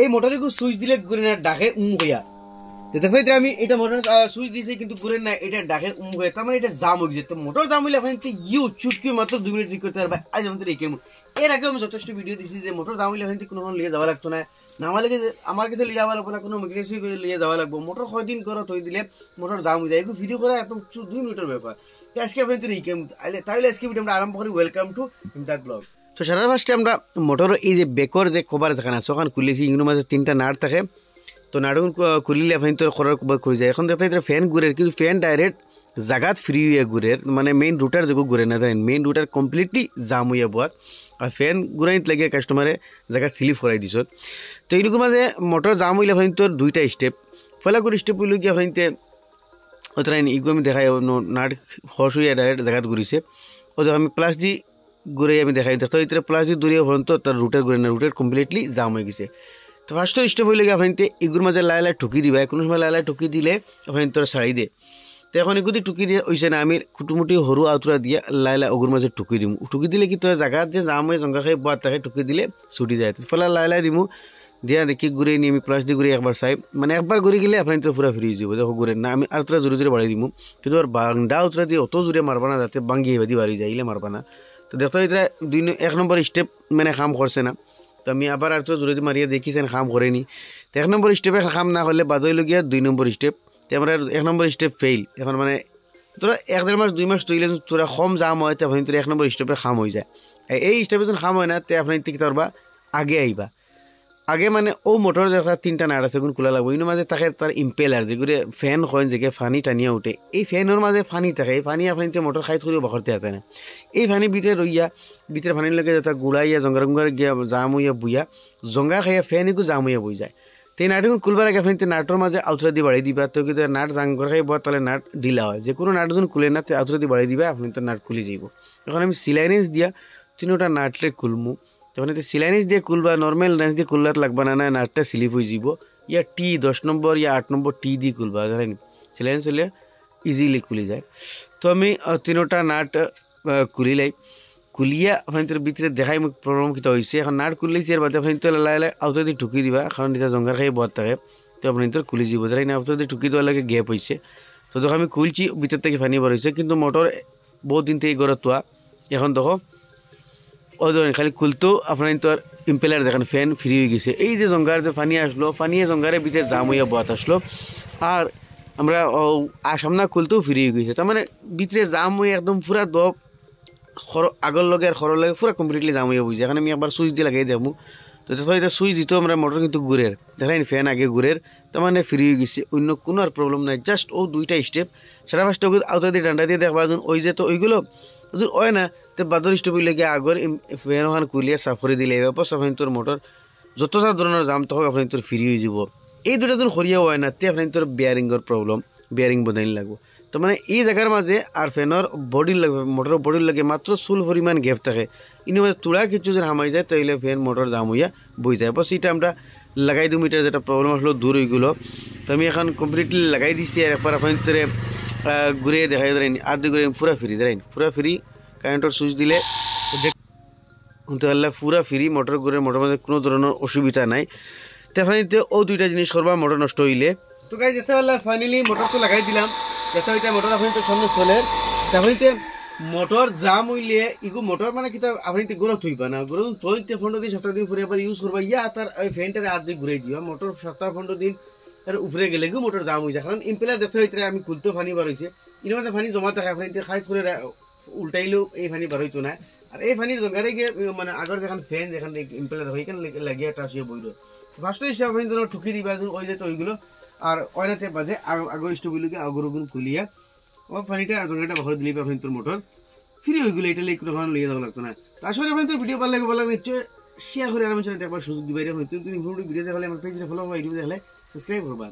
এই মোটরকে সুইচ দিলে ঘুরে না ডাকে হইয়া দেখো এটা আমি এটা মোটর সুইচ দিয়েছি কিন্তু ঘুরে না এটা ডাকে হয়ে তার মানে এটা জাম হয়ে গেছে। তো মোটর জাম হইলে আপনি ইউ চুটকি মাত্র 2 মিনিট ঠিক করতে পারবে। আজ আমাদের এই কেমন এর আগে আমি যথেষ্ট ভিডিও দিয়েছি যে মোটর জাম হইলে আপনি কোনো লিয়ে যাওয়া লাগতো না, আমার লাগে আমার কাছে লিয়ে যাওয়া লাগবো না, কোনো মেকানিক লিয়ে যাওয়া লাগবো। মোটর কয়দিন করো থই দিলে মোটর জাম হয়ে যায়, এগুলো ভিডিও করা একদম 2 মিনিটের ব্যাপার। তো আজকে আপনি তো এই কেমন তাহলে আজকে ভিডিও আমরা আরম্ভ করি। Welcome to Imdad blog. তো সারা ফার্স্টে আমরা মোটর এই যে বেকর যে কভার যেখানে আছে ওখানে খুলেছি, ইংরের মাঝে 3টা নাট থাকে। তো নাটগুন খুলিলে আপনি তো খরার খুলে যায়। এখন দেখতে ফ্যান ঘুরের কিন্তু ফ্যান ডাইরেক্ট জাগাত ফ্রি হয়ে ঘুরের, মানে মেইন রুটার যেগুলো ঘুরে না ধরেন মেইন রুটার কমপ্লিটলি জাম হয়ে বোয়াত আর ফ্যান ঘুরাইতে লাগে কাস্টমারে জায়গা স্লিপ করাই দিছত। তো এইরকম মাঝে মোটর জাম হইলে আপনি তো 2টা স্টেপ ফেলা করে স্টেপ হইলে কি আপনি ওটা ইগো আমি দেখাই নাট হর্স হইয়া ডাইরেক্ট জায়গাত ঘুরিছে। ও যখন আমি প্লাস দি ঘুরে আমি দেখাই দেখতে এটা প্লাস দি দূরে হন তো তার রুটার ঘুরে না, রুটার কমপ্লিটলি জাম হয়ে গেছে। তো ফার্স্ট স্টেপ হইলে আপনি এগুলোর মাঝে লাই লাই ঠুকি দিবা, কোনো সময় লাই লাই ঠুকি দিলে আপনি তোর ছাড়ি দে। তো এখন এগুলি টুকি দিয়ে হয়েছে না, আমি কুটুমুটি সরু আউতরা দিয়ে লাই লাই অগুর মাঝে টুকি দিম। টুকি দিলে কি তোর জায়গাত যে জাম হয়ে জঙ্গা খাই বাদ তাকে টুকি দিলে ছুটি যায়। তো ফলে লাই লাই দিমু দিয়া দেখি ঘুরে নিয়ে আমি প্লাস দিয়ে ঘুরে একবার চাই, মানে একবার ঘুরে গেলে আপনি তো পুরা ফ্রি যাব। দেখো ঘুরে না আমি আর তোরা জোরে জোরে বাড়াই দিমু, কিন্তু আর বাংডা উতরা দিয়ে অত জোরে মারবা না যাতে বাঙ্গি বাদি বাড়ি যাইলে মারবা না। তো দেখো এটা 1 নম্বর স্টেপ মানে কাম করছে না। তো আমি আবার আর তো জোরে মারিয়ে দেখিছেন কাম করেনি। তো 1 নম্বর স্টেপে কাম না করলে বাদ হইল গিয়া 2 নম্বর স্টেপ। তো আমরা 1 নম্বর স্টেপ ফেইল। এখন মানে তোরা 1-1.5 মাস 2 মাস তৈলে তোরা কম জাম হয় তো আপনি তোর 1 নম্বর স্টেপে কাম হয়ে যায়। এই স্টেপে যখন কাম হয় না তো আপনি কি করবা আগে আইবা। আগে মানে ও মোটর দেখা 3টা নাট আছে গুণ খোলা লাগবে, এর মাঝে থাকে তার ইম্পেলার যেগুলো ফ্যান হয় যে ফানি টানিয়া উঠে। এই ফ্যানের মাঝে ফানি থাকে, এই ফানি আপনি মোটর খাইত করেও বাকরতে হাতে না। এই ফানি ভিতরে রইয়া ভিতরে ফানির লাগে যাতে গুড়াইয়া জঙ্গার গুঙ্গার গিয়া জাম হইয়া বুইয়া জঙ্গার খাইয়া ফ্যান একটু জাম হইয়া বই যায়। তো এই নাটগুলো খুলবার আগে আপনি নাটর মাঝে আউতরা দিয়ে বাড়াই দিবা। তো কিন্তু নাট জাঙ্গর খাই বয় তাহলে নাট ঢিলা হয়, যে কোনো নাট যখন খুলে না তো আউতরা দিয়ে বাড়াই দিবা আপনি তো নাট খুলে যাইব। এখন আমি সিলাইনেস দিয়া 3টা নাটরে খুলমু। তখন এটা সিলাইনিস দিয়ে খুলবা, নর্মাল রেঞ্জ দিয়ে খুললে লাগবা না, নাটটা স্লিপ হয়ে যাব। ইয়া টি 10 নম্বর ইয়া 8 নম্বর টি দিয়ে খুলবা, ধরেন সিলাইনিস হলে ইজিলি খুলে যায়। তো আমি 3টা নাট খুলিলাই, খুলিয়া আপনি তোর ভিতরে দেখাই মোক প্রবলেম কিটা হয়েছে। এখন নাট খুললেছি এর বাদে আপনি তো লাই লাই আউতো দিয়ে ঠুকি দিবা, কারণ এটা জঙ্গার খাই বদ থাকে। তো আপনি তোর খুলে যাব, ধরেন আউতো দিয়ে ঠুকি দেওয়ার লাগে গ্যাপ হয়েছে। তো দেখো আমি খুলছি ভিতর থেকে ফানি বার হয়েছে, কিন্তু মোটর বহুত দিন থেকে গড়ে তোয়া। এখন দেখো ও ধরেন খালি খুলতেও আপনার তো আর ইম্পেলার দেখেন ফ্যান ফ্রি হয়ে গেছে। এই যে জঙ্গার যে ফানি আসলো, ফানিয়ে জঙ্গারের ভিতরে জাম হইয়া বাত আসলো আর আমরা সামনা খুলতেও ফ্রি হয়ে গেছে। তার মানে ভিতরে জাম হয়ে একদম পুরা দপ আগর লগে আর খরর লগে পুরা কমপ্লিটলি জাম হইয়া বুঝছে। এখন আমি একবার সুইচ দিয়ে লাগাই দেবো। তো দেখো এটা সুইচ দিতেও আমরা মোটর কিন্তু ঘুরের দেখেন ফ্যান আগে ঘুরের, তার মানে ফ্রি হয়ে গেছে, অন্য কোনো আর প্রবলেম নাই। জাস্ট ও 2টা স্টেপ সারা ফার্স্ট আউতা দিয়ে ডান্ডা দিয়ে দেখবা ওই যে তো ওইগুলো হয় না তো বাদর স্টেপ হইলে গিয়ে আগর ফ্যান ওখান খুলিয়ে সাফরে দিলে এবার আপনি তোর মোটর যতটা ধরনের জাম তখন আপনি তোর ফ্রি হয়ে যাব। এই 2টা যখন সরিয়া হয় না তে আপনি তোর বিয়ারিংয়ের প্রবলেম, বিয়ারিং বদলাইন লাগবো। তো মানে এই জায়গার মাঝে আর ফ্যানের বডির লাগে মোটরের বডির লাগে মাত্র চুল পরিমাণ গ্যাপ থাকে, ইনি মাঝে তুলা কিছু যেন হামাই যায় তাইলে ফ্যান মোটর জাম হইয়া বই যায়। বস এটা আমরা লাগাই দিই, মিটার যেটা প্রবলেম আসলো দূর হইগুলো। তো আমি এখন কমপ্লিটলি লাগাই দিচ্ছি আর একবার আপনি তোরে ঘুরিয়ে দেখাই দেন আর দিয়ে ঘুরে পুরা ফ্রি দেন, পুরা ফ্রি কারেন্টের সুইচ দিলে তাহলে পুরা ফ্রি মোটর ঘুরে, মোটর মধ্যে কোনো ধরনের অসুবিধা নাই। তারপরে ও 2টা জিনিস করবা মোটর নষ্ট হইলে। তো গাই যেতে পারলে ফাইনালি মোটর তো লাগাই দিলাম, যেতে হইতে মোটর আপনি তো সামনে চলে। তারপরে মোটর জাম হইলে ইগো মোটর মানে কি আপনি গরম থইবা না, গরম থইতে 15 দিন 17 দিন পরে আবার ইউজ করবা, ইয়া তার ওই ফ্যানটার হাত দিয়ে ঘুরাই দিবা। মোটর 17-15 দিন এর উপরে গেলে গিয়ে মোটর জাম হয়ে যায়। কারণ ইম্পেলার দেখতে হইতে আমি খুলতেও ফানি বার হয়েছে, ইনি মাঝে ফানি জমা থাকে আপনি খাইজ করে উল্টাইলেও এই ফানি বার হইতো না। আর এই ফানির জঙ্গারে গিয়ে মানে আগর যেখান ফ্যান যেখান ইম্পেলার হয় এখানে লাগিয়ে একটা আসিয়ে বইল ফার্স্ট হিসাবে আপনি ধরো ঠুকি দিবা ওই যেত ওইগুলো আর অয়নাতে বাদে আগর স্টোভগুলোকে আগরগুন খুলিয়া ও ফানিটা জঙ্গাটা বাহর দিলে আপনি তোর মোটর ফ্রি হইগুলো এটা লিয়ে কোনো লিয়ে যাওয়া লাগতো না। আসলে আপনি তোর ভিডিও ভালো লাগে নিশ্চয় শেয়ার করে আর আমি দেখবার সুযোগ দিবাই। তুমি ভিডিও দেখলে আমার পেজে ফলো করবা, ইউটিউবে দেখলে সাবস্ক্রাইব করবা।